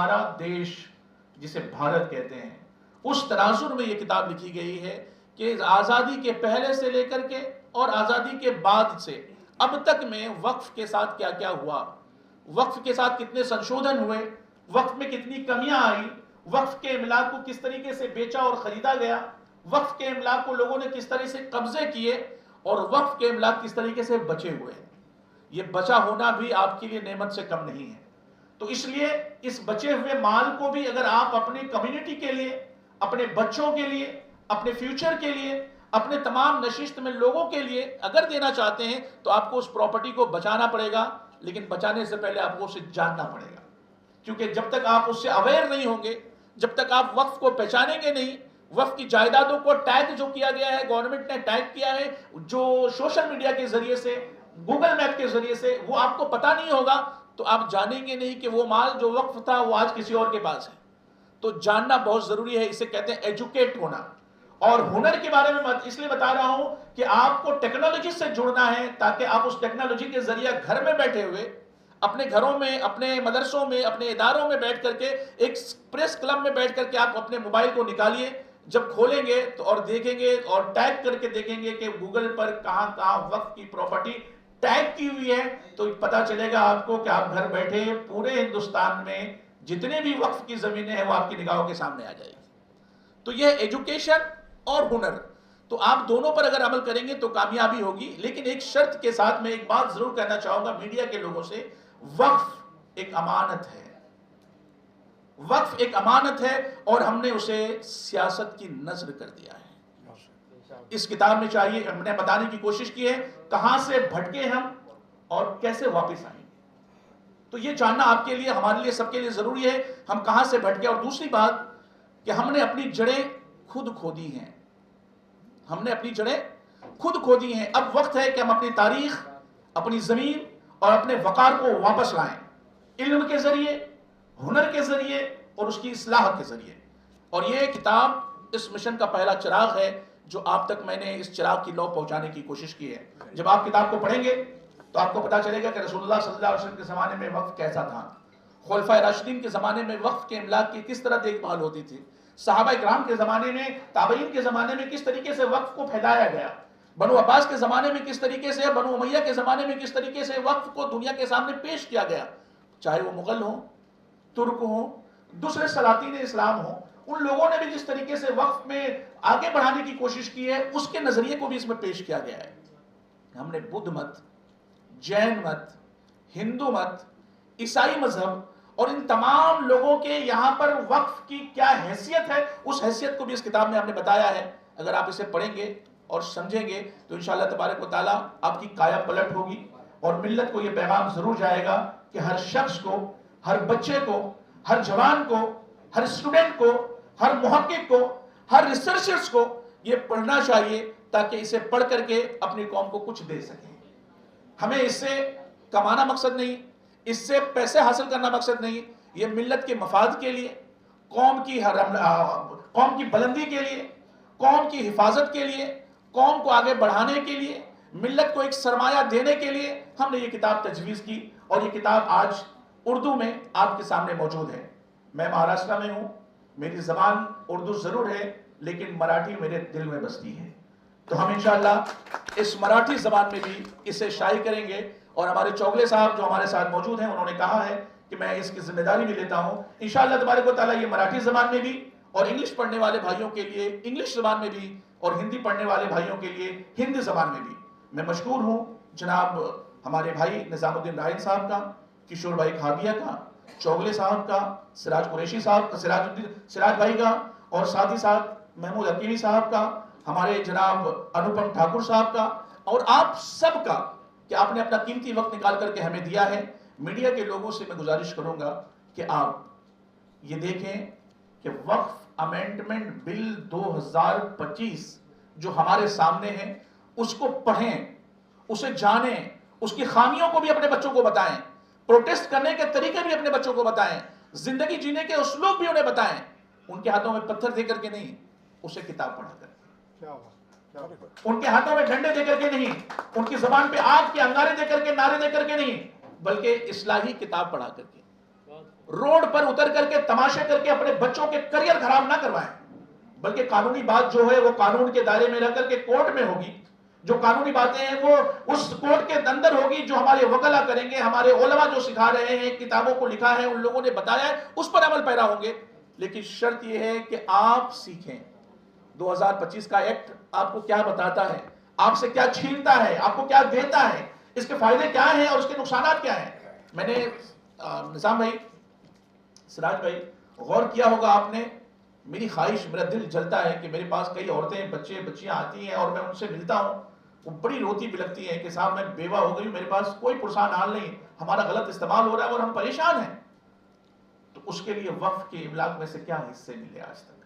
ہمارا دیش جسے بھارت کہتے ہیں، اس تناظر میں یہ کتاب لکھی گئی ہے کہ آزادی کے پہلے سے لے کر کے اور آزادی کے بعد سے اب تک میں وقف کے ساتھ کیا کیا ہوا، وقف کے ساتھ کتنے سنشودھن ہوئے، وقف میں کتنی کمیاں آئی، وقف کے املاک کو کس طریقے سے بیچا اور خریدا گیا، وقف کے املاک کو لوگوں نے کس طرح سے قبضے کیے اور وقف کے املاک کس طریقے سے بچے ہوئے ہیں۔ یہ بچا ہونا بھی آپ کے لیے نعمت سے کم نہیں ہے۔ تو اس لیے اس بچے ہوئے مال کو بھی اگر آپ اپنی کمیونٹی کے لیے، اپنے بچوں کے لیے، اپنے فیوچر کے لیے، اپنے تمام نشست میں لوگوں کے لیے اگر دینا چاہتے ہیں تو آپ کو اس پراپرٹی کو بچانا پڑے گا، لیکن بچانے سے پہلے آپ کو اسے جاننا پڑے گا، کیونکہ جب تک آپ اس سے اویئر نہیں ہوں گے، جب تک آپ وقف کو پہچانیں گے نہیں، وقف کی جائیدادوں کو ٹیگ جو کیا گیا ہے، گورنمنٹ نے ٹیگ کیا ہے جو سوشل میڈیا کے ذریعے سے، گوگل میپ کے ذریعے سے، وہ آپ کو پتہ نہیں ہوگا تو آپ جانیں گے نہیں کہ وہ مال جو وقف تھا وہ آج کسی اور کے پاس ہے۔ تو جاننا بہت ضروری ہے، اسے کہتے ہیں ایجوکیٹ ہونا۔ اور ہنر کے بارے میں اس لیے بتا رہا ہوں کہ آپ کو ٹیکنالوجی سے جڑنا ہے تاکہ آپ اس ٹیکنالوجی کے ذریعے گھر میں بیٹھے ہوئے، اپنے گھروں میں، اپنے مدرسوں میں، اپنے اداروں میں بیٹھ کر کے، ایک پریس کلب میں بیٹھ کر کے آپ اپنے موبائل کو نکالیے، جب کھولیں گے تو اور دیکھیں گے اور ٹیگ کر کے دیکھیں گے کہ گوگل پر کہاں کہاں وقف کی پراپرٹی ٹیگ کی ہوئی ہے، تو پتا چلے گا آپ کو کہ آپ گھر بیٹھے پورے ہندوستان میں جتنے بھی وقف کی زمینیں ہیں وہ آپ کی نگاہوں کے سامنے آ جائے گی۔ تو یہ ایجوکیشن اور ہنر، تو آپ دونوں پر اگر عمل کریں گے تو کامیابی ہوگی، لیکن ایک شرط کے ساتھ میں ایک بات ضرور کہنا چاہوں گا میڈیا کے لوگوں سے، وقف ایک امانت ہے، وقف ایک امانت ہے اور ہم نے اسے سیاست کی نذر کر دیا ہے۔ اس کتاب میں چاہیے، ہم نے بتانے کی کوشش کی ہے کہاں سے بھٹکے ہم اور کیسے واپس آئیں گے۔ تو یہ جاننا آپ کے لیے، ہمارے لیے، سب کے لیے ضروری ہے، ہم کہاں سے بھٹکے۔ اور دوسری بات کہ ہم نے اپنی جڑیں خود کھو دی ہیں، ہم نے اپنی جڑیں خود کھو دی ہیں۔ اب وقت ہے کہ ہم اپنی تاریخ، اپنی زمین اور اپنے وقار کو واپس لائیں، علم کے ذریعے، ہنر کے ذریعے اور اس کی اصلاح کے ذریعے۔ اور یہ کتاب اس مشن کا پہلا چراغ ہے جو آپ تک میں نے اس چراغ کی لو پہنچانے کی کوشش کی ہے۔ جب آپ کتاب کو پڑھیں گے تو آپ کو پتا چلے گا کہ رسول اللہ صلی اللہ علیہ وسلم کے زمانے میں وقف کیسا تھا، خلفائے راشدین کے زمانے میں وقف کے املاک کی کس طرح دیکھ بھال ہوتی تھی، صحابہ کرام کے زمانے میں، تابعین کے زمانے میں کس طریقے سے وقف کو پھیلایا گیا، بنو عباس کے زمانے میں کس طریقے سے، بنو امیہ کے زمانے میں کس طریقے سے وقف کو دنیا کے سامنے پیش کیا گیا، چاہے وہ مغل ہوں، ترک ہوں، دوسرے سلاطین اسلام ہوں، ان لوگوں نے بھی جس طریقے سے وقف میں آگے بڑھانے کی کوشش کی ہے اس کے نظریے کو بھی اس میں پیش کیا گیا ہے۔ ہم نے بدھ مت، جین مت، ہندو مت، عیسائی مذہب اور ان تمام لوگوں کے یہاں پر وقف کی کیا حیثیت ہے، اس حیثیت کو بھی اس کتاب میں ہم نے بتایا ہے۔ اگر آپ اسے پڑھیں گے اور سمجھیں گے تو انشاءاللہ تبارک و تعالیٰ آپ کی کایا پلٹ ہوگی اور ملت کو یہ پیغام ضرور جائے گا کہ ہر شخص کو، ہر بچے کو، ہر جوان کو، ہر اسٹوڈنٹ کو، ہر محقق کو، ہر ریسرچرز کو یہ پڑھنا چاہیے تاکہ اسے پڑھ کر کے اپنی قوم کو کچھ دے سکیں۔ ہمیں اس سے کمانا مقصد نہیں، اس سے پیسے حاصل کرنا مقصد نہیں، یہ ملت کے مفاد کے لیے، قوم کی بلندی کے لیے، قوم کی حفاظت کے لیے، قوم کو آگے بڑھانے کے لیے، ملت کو ایک سرمایہ دینے کے لیے ہم نے یہ کتاب تجویز کی اور یہ کتاب آج اردو میں آپ کے سامنے موجود ہے۔ میں مہاراشٹر میں ہوں، میری زبان اردو ضرور ہے لیکن مراٹھی میرے دل میں بستی ہے، تو ہم انشاءاللہ اس مراٹھی زبان میں بھی اسے شائع کریں گے۔ اور ہمارے چوگلے صاحب جو ہمارے ساتھ موجود ہیں انہوں نے کہا ہے کہ میں اس کی ذمہ داری بھی لیتا ہوں، انشاءاللہ تبارک و تعالیٰ یہ مراٹھی زبان میں بھی اور انگلش پڑھنے والے بھائیوں کے لیے انگلش زبان میں بھی اور ہندی پڑھنے والے بھائیوں کے لیے ہندی زبان میں بھی۔ میں مشکور ہوں جناب ہمارے بھائی نظام الدین رائن صاحب کا، کشور بھائی کھابیا کا، چوگلے صاحب کا، سراج قریشی صاحب، سراج بھائی کا، اور ساتھ ہی ساتھ محمود حکیمی صاحب کا، ہمارے جناب انوپم ٹھاکر صاحب کا، اور آپ سب کا کہ آپ نے اپنا قیمتی وقت نکال کر کے ہمیں دیا ہے۔ میڈیا کے لوگوں سے میں گزارش کروں گا کہ آپ یہ دیکھیں کہ وقف امینڈمنٹ بل 2025 جو ہمارے سامنے ہے اس کو پڑھیں، اسے جانیں، اس کی خامیوں کو بھی اپنے بچوں کو بتائیں، پروٹیسٹ کرنے کے طریقے بھی اپنے بچوں کو بتائیں، زندگی جینے کے اسلوب بھی انہیں بتائیں، ان کے ہاتھوں میں پتھر دے کر کے نہیں، اسے کتاب پڑھا کر کے، ان کے ہاتھوں میں ڈنڈے دے کر کے نہیں، ان کی زبان پہ آگ کے انگارے دے کر کے، نعرے دے کر کے نہیں، بلکہ اصلاحی کتاب پڑھا کر کے۔ روڈ پر اتر کر کے تماشے کر کے اپنے بچوں کے کریئر خراب نہ کروائیں، بلکہ قانونی بات جو ہے وہ قانون کے دائرے میں رہ کر کے کورٹ میں ہوگی، جو قانونی باتیں ہیں وہ اس کورٹ کے اندر ہوگی، جو ہمارے وکلا کریں گے، ہمارے علماء جو سکھا رہے ہیں، کتابوں کو لکھا ہے، ان لوگوں نے بتایا ہے، اس پر عمل پیرا ہوں گے۔ لیکن شرط یہ ہے کہ آپ سیکھیں۔ 2025 کا ایکٹ آپ کو کیا بتاتا ہے، آپ سے کیا چھینتا ہے، آپ کو کیا دیتا ہے، اس کے فائدے کیا ہیں اور اس کے نقصانات کیا ہیں۔ میں نے نظام بھائی، سراج بھائی، غور کیا ہوگا آپ نے، میری خواہش، میرا دل جلتا ہے کہ میرے پاس کئی عورتیں، بچے، بچیاں آتی ہیں اور میں ان سے ملتا ہوں، وہ بڑی روتی بلکتی ہیں کہ صاحب میں بیوہ ہو گئی، میرے پاس کوئی پرسان حال نہیں، ہمارا غلط استعمال ہو رہا ہے اور ہم پریشان ہیں۔ تو اس کے لیے وقف کے املاک میں سے کیا حصے ملے آج تک؟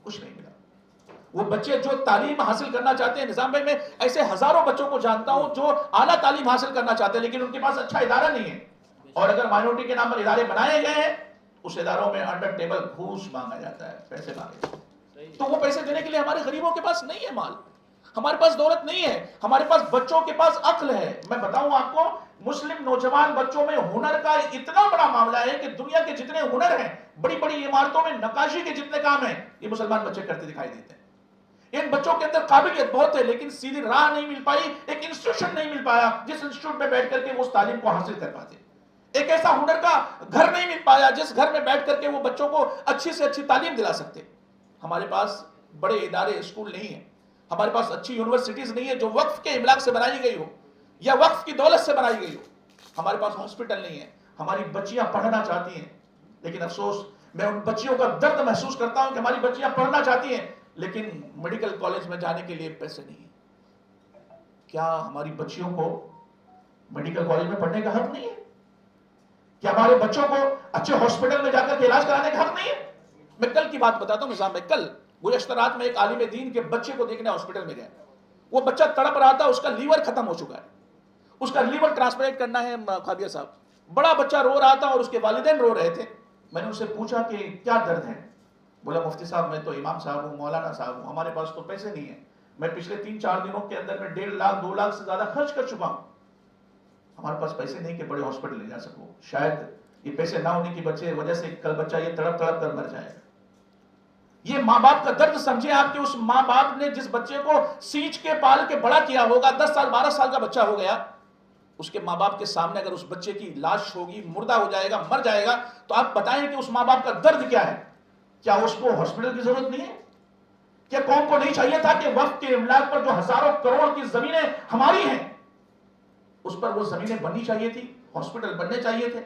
کچھ نہیں ملا۔ وہ بچے جو تعلیم حاصل کرنا چاہتے ہیں، نظام بھائی میں ایسے ہزاروں بچوں کو جانتا ہوں جو اعلیٰ تعلیم حاصل کرنا چاہتے ہیں لیکن ان کے پاس اچھا ادارہ نہیں ہے، اور اگر مائنورٹی کے نام پر ادارے بنائے گئے ہیں، اس اداروں میں انڈر ٹیبل گھوس مانگا جاتا ہے، پیسے مانگے، تو وہ پیسے دینے کے لیے ہمارے غریبوں کے پاس نہیں ہے مال، ہمارے پاس دولت نہیں ہے، ہمارے پاس بچوں کے پاس عقل ہے۔ میں بتاؤں آپ کو، مسلم نوجوان بچوں میں ہنر کا اتنا بڑا معاملہ ہے کہ دنیا کے جتنے ہنر ہیں، بڑی بڑی عمارتوں میں نقاشی کے جتنے کام ہیں، یہ مسلمان بچے کرتے دکھائی دیتے ہیں۔ ان بچوں کے اندر قابلیت بہت ہے لیکن سیدھی راہ نہیں مل پائی، ایک انسٹیٹیوشن نہیں مل پایا جس انسٹیٹیوٹ میں بیٹھ کر کے وہ اس تعلیم کو حاصل کر پاتے، ایک ایسا ہنر کا گھر نہیں مل پایا جس گھر میں بیٹھ کر کے وہ بچوں کو اچھی سے اچھی تعلیم دلا سکتے۔ ہمارے پاس بڑے ادارے، اسکول نہیں ہیں، ہمارے پاس اچھی یونیورسٹیز نہیں ہے جو وقف کے املاک سے بنائی گئی ہو یا وقف کی دولت سے بنائی گئی ہو، ہمارے پاس ہاسپٹل نہیں ہے، ہماری بچیاں پڑھنا چاہتی ہیں لیکن افسوس میں ان بچیوں کا درد محسوس کرتا ہوں کہ ہماری بچیاں پڑھنا چاہتی ہیں لیکن میڈیکل کالج میں جانے کے لیے پیسے نہیں ہیں۔ کیا ہماری بچیوں کو میڈیکل کالج میں پڑھنے کا حق نہیں ہے؟ کیا ہمارے بچوں کو اچھے ہاسپٹل میں جا کر کے علاج کرانے کا حق نہیں ہے؟ میں کل کی بات بتاتا ہوں نظام میں، کل گزشتہ رات میں ایک عالم دین کے بچے کو دیکھنے ہاسپٹل میں گیا، وہ بچہ تڑپ رہا تھا، اس کا لیور ختم ہو چکا ہے، اس کا لیور ٹرانسپلانٹ کرنا ہے خابیہ صاحب، بڑا بچہ رو رہا تھا اور اس کے والدین رو رہے تھے۔ میں نے ان سے پوچھا کہ کیا درد ہے؟ بولا مفتی صاحب میں تو امام صاحب ہوں، مولانا صاحب ہوں، ہمارے پاس تو پیسے نہیں ہیں، میں پچھلے 3-4 دنوں کے اندر میں 1.5 لاکھ 2 لاکھ سے زیادہ خرچ کر چکا ہوں، ہمارے پاس پیسے نہیں کہ بڑے ہاسپٹل لے جا سکو، شاید یہ پیسے نہ ہونے کی وجہ سے کل بچہ یہ تڑپ تڑپ کر مر جائے گا۔ یہ ماں باپ کا درد سمجھیں آپ کہ اس ماں باپ نے جس بچے کو سینچ کے پال کے بڑا کیا ہوگا، 10 سال 12 سال کا بچہ ہو گیا، اس کے ماں باپ کے سامنے اگر اس بچے کی لاش ہوگی، مردہ ہو جائے گا، مر جائے گا، تو آپ بتائیں کہ اس ماں باپ کا درد کیا ہے؟ کیا اس کو ہاسپٹل کی ضرورت نہیں ہے؟ کیا قوم کو نہیں چاہیے تھا کہ وقف کے املاک پر جو ہزاروں کروڑ کی زمینیں ہماری ہیں، اس پر وہ زمینیں بننی چاہیے تھی، ہاسپٹل بننے چاہیے تھے،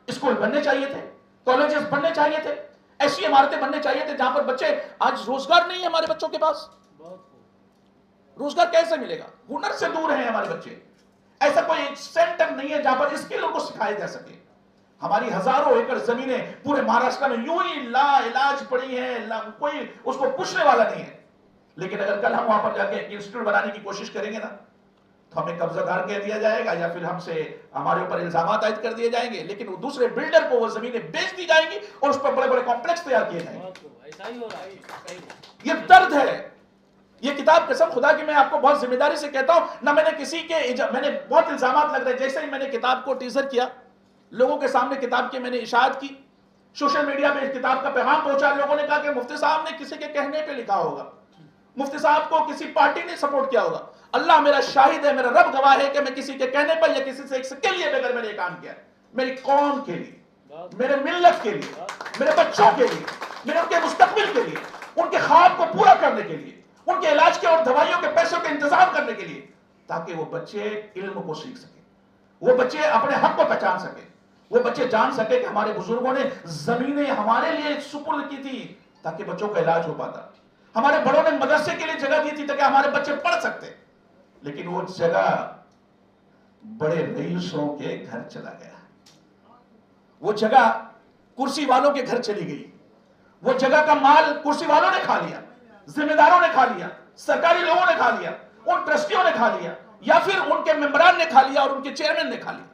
اسکول بننے چاہیے تھے، کالجز بننے چاہیے تھے، ایسی عمارتیں بننے چاہیے تھے جہاں پر بچے، آج روزگار نہیں ہے ہمارے بچوں کے پاس، روزگار کیسے ملے گا؟ ہنر سے دور ہیں ہمارے بچے، ایسا کوئی سینٹر نہیں ہے جہاں پر اسکل کو سکھایا جا سکے۔ ہماری ہزاروں ایکڑ زمینیں پورے مہاراشٹر میں یوں ہی لا علاج پڑی ہیں، کوئی اس کو پوچھنے والا نہیں ہے، لیکن اگر کل ہم وہاں پر جا کے انسٹیٹیوٹ بنانے کی کوشش کریں گے نا تو ہمیں قبضہ دار کہہ دیا جائے گا یا پھر ہم سے ہمارے اوپر الزامات عائد کر دیے جائیں گے، لیکن وہ دوسرے بلڈر کو وہ زمینیں بیچ دی جائیں گی اور اس پر بڑے بڑے کمپلیکس تیار کیے جائیں گے۔ یہ درد ہے، یہ کتاب قسم خدا کی میں آپ کو بہت ذمہ داری سے کہتا ہوں، نہ میں نے کسی کے میں نے بہت الزامات لگ رہے، جیسے ہی میں نے کتاب کو ٹیزر کیا، لوگوں کے سامنے کتاب کے میں نے اشاعت کی، سوشل میڈیا پہ کتاب کا پیغام پہنچا، لوگوں نے کہا کہ مفتی صاحب نے کسی کے کہنے پہ لکھا ہوگا، مفتی صاحب کو کسی پارٹی نے سپورٹ کیا ہوگا۔ اللہ میرا شاہد ہے، میرا رب گواہ ہے کہ میں کسی کے کہنے پر یا کسی سے ایک کے لیے بغیر میں نے یہ کام کیا، میری قوم کے لیے، میرے ملت کے لیے، میرے بچوں کے لیے، میرے ان کے مستقبل کے لیے، ان کے خواب کو پورا کرنے کے لیے، ان کے علاج کے اور دوائیوں کے پیسوں کا انتظام کرنے کے لیے، تاکہ وہ بچے علم کو سیکھ سکیں، وہ بچے اپنے حق کو پہچان سکیں، وہ بچے جان سکے کہ ہمارے بزرگوں نے زمینیں ہمارے لیے سپرد کی تھی تاکہ بچوں کا علاج ہو پاتا، ہمارے بڑوں نے مدرسے کے لیے جگہ دی تھی تاکہ ہمارے بچے پڑھ سکتے، لیکن وہ جگہ بڑے رئیسوں کے گھر چلا گیا، وہ جگہ کرسی والوں کے گھر چلی گئی، وہ جگہ کا مال کرسی والوں نے کھا لیا، ذمہ داروں نے کھا لیا، سرکاری لوگوں نے کھا لیا، ان ٹرسٹیوں نے کھا لیا، یا پھر ان کے ممبران نے کھا لیا اور ان کے چیئرمین نے کھا لیا۔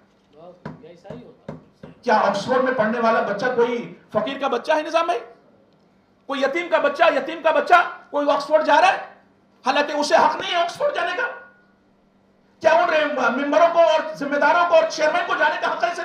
کیا آکسفورڈ میں پڑھنے والا بچہ کوئی فقیر کا بچہ ہے نظام بھائی؟ کوئی یتیم کا بچہ کوئی آکسفورڈ جا رہا ہے حالانکہ اسے حق نہیں ہے آکسفورڈ جانے کا؟ کیا ان ممبروں کو اور ذمہ داروں کو اور چیئرمین کو جانے کا حق ہے؟